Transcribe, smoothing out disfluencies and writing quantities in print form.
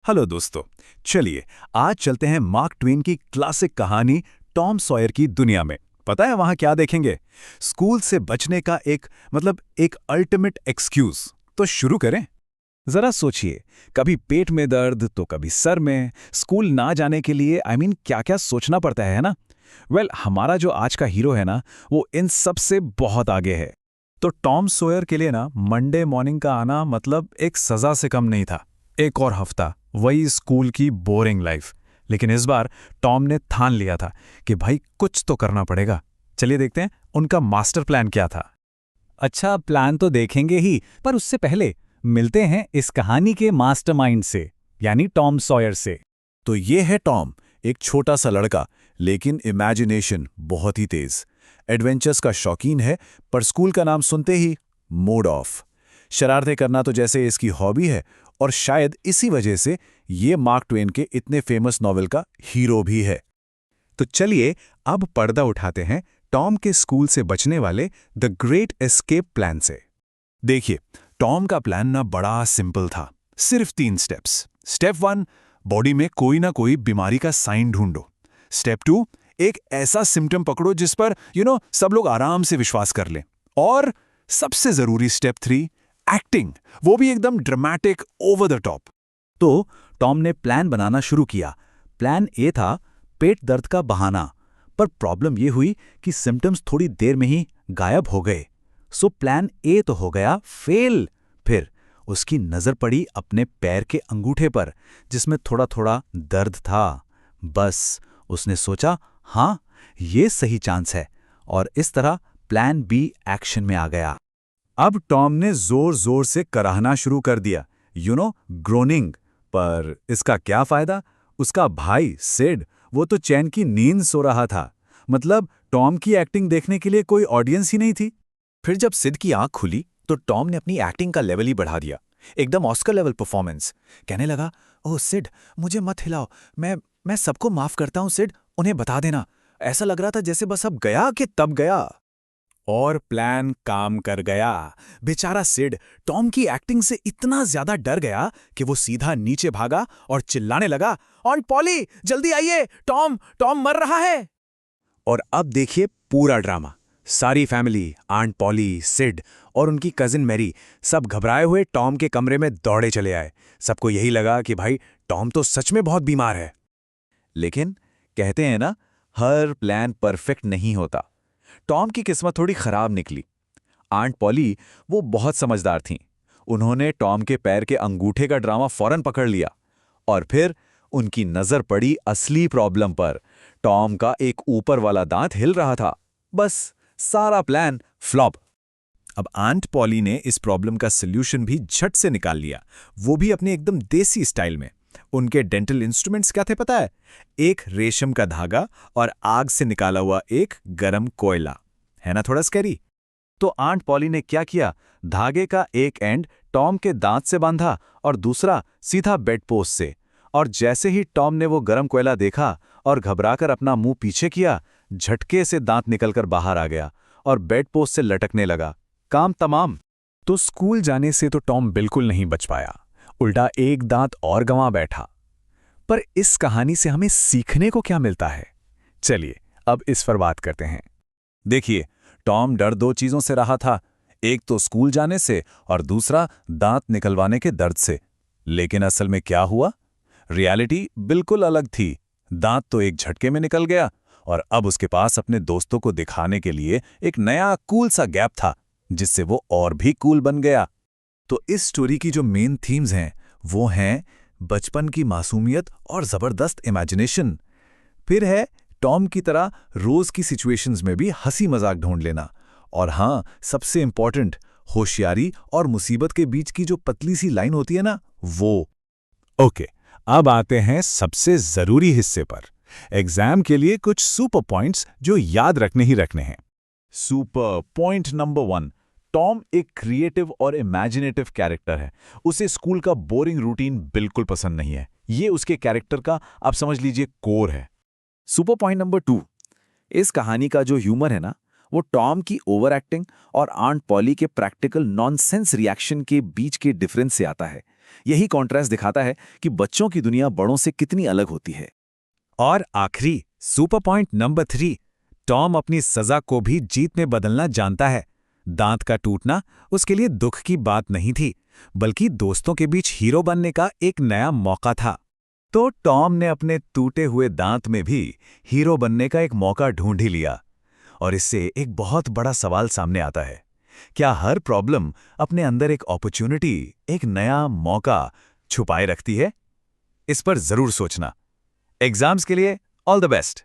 Hello दोस्तों। चलिए आज चलते हैं मार्क ट्वेन की क्लासिक कहानी टॉम सॉयर की दुनिया में। पता है वहां क्या देखेंगे? स्कूल से बचने का एक अल्टीमेट एक्सक्यूज। तो शुरू करें। जरा सोचिए, कभी पेट में दर्द तो कभी सर में, स्कूल ना जाने के लिए क्या क्या सोचना पड़ता है ना। हमारा जो आज का हीरो है ना, वो इन सब से बहुत आगे है। तो टॉम सॉयर के लिए ना मंडे मॉर्निंग का आना मतलब एक सजा से कम नहीं था। एक और हफ्ता वही स्कूल की बोरिंग लाइफ। लेकिन इस बार टॉम ने ठान लिया था कि भाई कुछ तो करना पड़ेगा। चलिए देखते हैं उनका मास्टर प्लान क्या था। अच्छा, प्लान तो देखेंगे ही, पर उससे पहले मिलते हैं इस कहानी के मास्टरमाइंड से, यानी टॉम सॉयर से। तो ये है टॉम, एक छोटा सा लड़का, लेकिन इमेजिनेशन बहुत ही तेज। एडवेंचर्स का शौकीन है, पर स्कूल का नाम सुनते ही मूड ऑफ। शरारतें करना तो जैसे इसकी हॉबी है, और शायद इसी वजह से ये मार्क ट्वेन के इतने फेमस नॉवेल का हीरो भी है। तो चलिए अब पर्दा उठाते हैं टॉम के स्कूल से बचने वाले द ग्रेट एस्केप प्लान से। देखिए, टॉम का प्लान ना बड़ा सिंपल था। सिर्फ 3 स्टेप्स। स्टेप 1, बॉडी में कोई ना कोई बीमारी का साइन ढूंढो। स्टेप 2, एक ऐसा सिम्टम पकड़ो जिस पर सब लोग आराम से विश्वास कर लें। और सबसे जरूरी स्टेप 3, एक्टिंग, वो भी एकदम ड्रामेटिक, ओवर द टॉप। तो टॉम ने प्लान बनाना शुरू किया। प्लान ए था पेट दर्द का बहाना, पर प्रॉब्लम ये हुई कि सिम्टम्स थोड़ी देर में ही गायब हो गए। सो प्लान ए तो हो गया फेल। फिर उसकी नजर पड़ी अपने पैर के अंगूठे पर, जिसमें थोड़ा थोड़ा दर्द था। बस उसने सोचा, हाँ ये सही चांस है, और इस तरह प्लान बी एक्शन में आ गया। अब टॉम ने जोर जोर से कराहना शुरू कर दिया, ग्रोनिंग। पर इसका क्या फायदा? उसका भाई सिड, वो तो चैन की नींद सो रहा था। मतलब टॉम की एक्टिंग देखने के लिए कोई ऑडियंस ही नहीं थी। फिर जब सिड की आंख खुली तो टॉम ने अपनी एक्टिंग का लेवल ही बढ़ा दिया। एकदम ऑस्कर लेवल परफॉर्मेंस। कहने लगा, ओह सिड, मुझे मत हिलाओ, मैं सबको माफ करता हूं सिड, उन्हें बता देना। ऐसा लग रहा था जैसे बस अब गया कि तब गया। और प्लान काम कर गया। बेचारा सिड टॉम की एक्टिंग से इतना ज्यादा डर गया कि वो सीधा नीचे भागा और चिल्लाने लगा, ऑन पॉली जल्दी आइए, टॉम टॉम मर रहा है। और अब देखिए पूरा ड्रामा। सारी फैमिली, आंट पॉली, सिड और उनकी कजिन मैरी, सब घबराए हुए टॉम के कमरे में दौड़े चले आए। सबको यही लगा कि भाई टॉम तो सच में बहुत बीमार है। लेकिन कहते हैं ना, हर प्लान परफेक्ट नहीं होता। टॉम की किस्मत थोड़ी खराब निकली। आंट पॉली वो बहुत समझदार थीं। उन्होंने टॉम के पैर के अंगूठे का ड्रामा फौरन पकड़ लिया, और फिर उनकी नजर पड़ी असली प्रॉब्लम पर। टॉम का एक ऊपर वाला दांत हिल रहा था। बस सारा प्लान फ्लॉप। अब आंट पॉली ने इस प्रॉब्लम का सल्यूशन भी झट से निकाल लिया, वो भी अपने एकदम देसी स्टाइल में। उनके डेंटल इंस्ट्रूमेंट्स क्या थे पता है? एक रेशम का धागा और आग से निकाला हुआ एक गरम कोयला। है ना थोड़ा स्कैरी? तो आंट पॉली ने क्या किया, धागे का एक एंड टॉम के दांत से बांधा और दूसरा सीधा बेड पोस्ट से। और जैसे ही टॉम ने वो गरम कोयला देखा और घबराकर अपना मुंह पीछे किया, झटके से दांत निकलकर बाहर आ गया और बेड पोस्ट से लटकने लगा। काम तमाम। तो स्कूल जाने से तो टॉम बिल्कुल नहीं बच पाया, उल्टा एक दांत और गंवा बैठा। पर इस कहानी से हमें सीखने को क्या मिलता है? चलिए अब इस पर बात करते हैं। देखिए, टॉम डर 2 चीजों से रहा था, एक तो स्कूल जाने से और दूसरा दांत निकलवाने के दर्द से। लेकिन असल में क्या हुआ? रियलिटी बिल्कुल अलग थी। दांत तो एक झटके में निकल गया, और अब उसके पास अपने दोस्तों को दिखाने के लिए एक नया कूल सा गैप था, जिससे वो और भी कूल बन गया। तो इस स्टोरी की जो मेन थीम्स हैं वो हैं बचपन की मासूमियत और जबरदस्त इमेजिनेशन। फिर है टॉम की तरह रोज की सिचुएशंस में भी हंसी मजाक ढूंढ लेना। और हाँ, सबसे इंपॉर्टेंट, होशियारी और मुसीबत के बीच की जो पतली सी लाइन होती है ना, वो। ओके, अब आते हैं सबसे जरूरी हिस्से पर। एग्जाम के लिए कुछ सुपर पॉइंट्स जो याद रखने ही रखने हैं। सुपर पॉइंट नंबर 1, टॉम एक क्रिएटिव और इमेजिनेटिव कैरेक्टर है। उसे स्कूल का बोरिंग रूटीन बिल्कुल पसंद नहीं है। ये उसके कैरेक्टर का, आप समझ लीजिए, कोर है। सुपर पॉइंट नंबर 2, इस कहानी का जो ह्यूमर है ना, वो टॉम की ओवर एक्टिंग और आंट पॉली के प्रैक्टिकल नॉनसेंस रिएक्शन के बीच के डिफरेंस से आता है। यही कॉन्ट्रास्ट दिखाता है कि बच्चों की दुनिया बड़ों से कितनी अलग होती है। और आखिरी सुपर पॉइंट नंबर 3, टॉम अपनी सजा को भी जीत में बदलना जानता है। दांत का टूटना उसके लिए दुख की बात नहीं थी, बल्कि दोस्तों के बीच हीरो बनने का एक नया मौका था। तो टॉम ने अपने टूटे हुए दांत में भी हीरो बनने का एक मौका ढूंढ ही लिया। और इससे एक बहुत बड़ा सवाल सामने आता है, क्या हर प्रॉब्लम अपने अंदर एक अपॉर्चुनिटी, एक नया मौका छुपाए रखती है? इस पर जरूर सोचना। एग्जाम्स के लिए ऑल द बेस्ट।